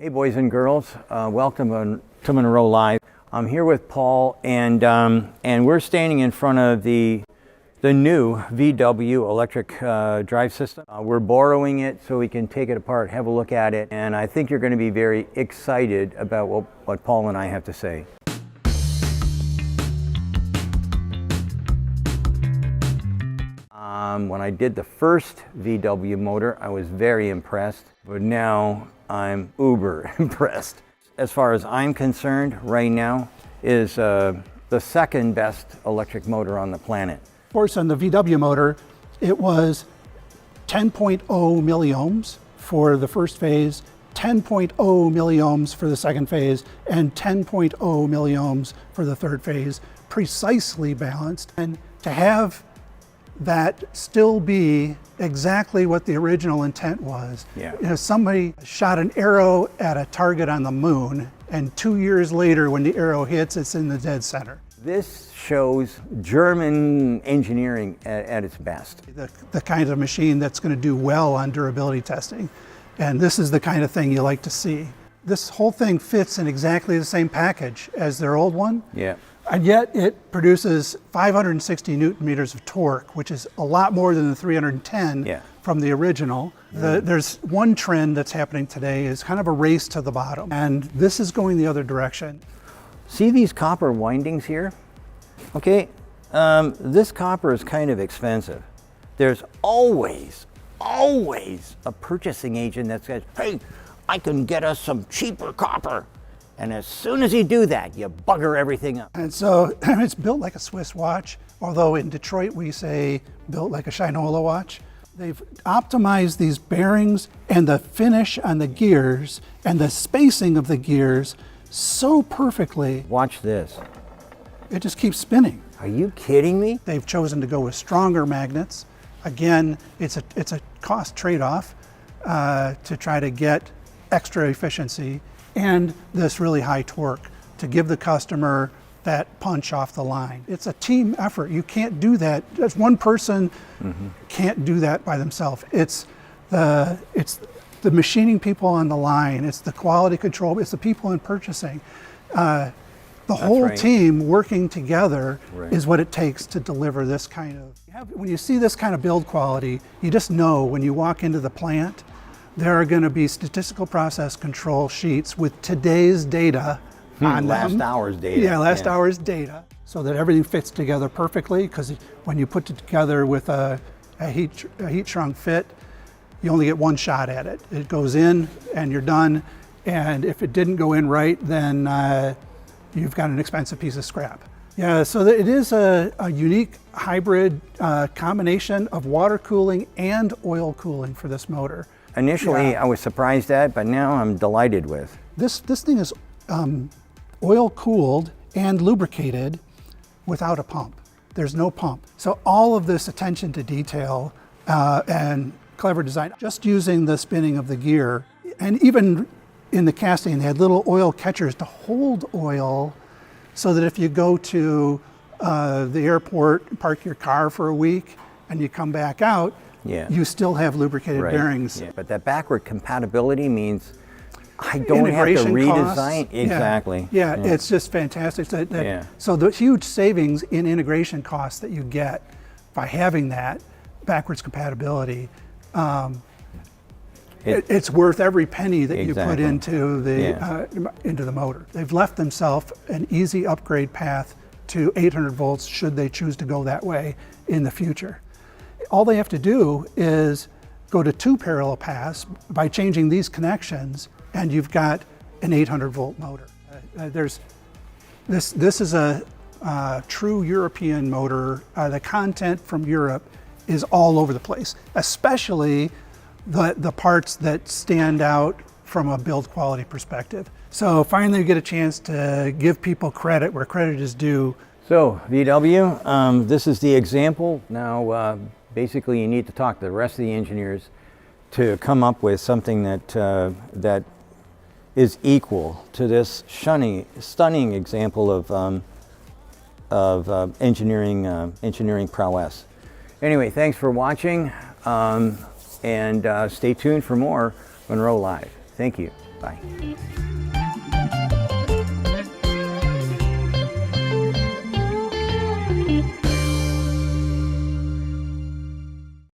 Hey boys and girls, welcome to Monroe Live. I'm here with Paul and we're standing in front of the new VW electric drive system. We're borrowing it so we can take it apart, have a look at it, and I think you're going to be very excited about what Paul and I have to say. When I did the first VW motor, I was very impressed, but now I'm uber impressed. As far as I'm concerned, right now is the second best electric motor on the planet. Of course, on the VW motor, it was 10.0 milliohms for the first phase, 10.0 milliohms for the second phase, and 10.0 milliohms for the third phase, precisely balanced. And to have that still be exactly what the original intent was. Yeah. You know, somebody shot an arrow at a target on the moon, and 2 years later when the arrow hits, it's in the dead center. This shows German engineering at its best. The kind of machine that's going to do well on durability testing. And this is the kind of thing you like to see. This whole thing fits in exactly the same package as their old one. Yeah. And yet it produces 560 newton meters of torque, which is a lot more than the 310 from the original. There's one trend that's happening today is kind of a race to the bottom. And this is going the other direction. See these copper windings here? Okay, this copper is kind of expensive. There's always a purchasing agent that says, hey, I can get us some cheaper copper. And as soon as you do that, you bugger everything up. And so it's built like a Swiss watch, although in Detroit we say built like a Shinola watch. They've optimized these bearings and the finish on the gears and the spacing of the gears so perfectly. Watch this. It just keeps spinning. Are you kidding me? They've chosen to go with stronger magnets. Again, it's a cost trade-off to try to get extra efficiency and this really high torque to give the customer that punch off the line. It's a team effort. You can't do that. Just one person can't do that by themselves. It's the machining people on the line. It's the quality control. It's the people in purchasing. The whole team working together is what it takes to deliver this kind of. When you see this kind of build quality, you just know when you walk into the plant, there are going to be statistical process control sheets with today's data on last hour's data. Yeah, last hour's data, so that everything fits together perfectly. Because when you put it together with a heat shrunk fit, you only get one shot at it. It goes in and you're done. And if it didn't go in right, then you've got an expensive piece of scrap. Yeah, so it is a unique hybrid combination of water cooling and oil cooling for this motor. Initially, I was surprised at, but now I'm delighted with. This thing is oil cooled and lubricated without a pump. There's no pump. So all of this attention to detail and clever design, just using the spinning of the gear, and even in the casting, they had little oil catchers to hold oil so that if you go to the airport, park your car for a week, and you come back out, you still have lubricated bearings. Yeah. But that backward compatibility means I don't have to redesign. Costs. Exactly. Yeah, it's just fantastic. So the huge savings in integration costs that you get by having that backwards compatibility, it's worth every penny that you put into the motor. They've left themselves an easy upgrade path to 800 volts should they choose to go that way in the future. All they have to do is go to 2 parallel paths by changing these connections, and you've got an 800 volt motor. This is a true European motor. The content from Europe is all over the place, especially the parts that stand out from a build quality perspective. So finally you get a chance to give people credit where credit is due. So VW, this is the example. Now basically you need to talk to the rest of the engineers to come up with something that is equal to this stunning example of engineering prowess. Anyway, thanks for watching, and stay tuned for more Monroe Live. Thank you. Bye.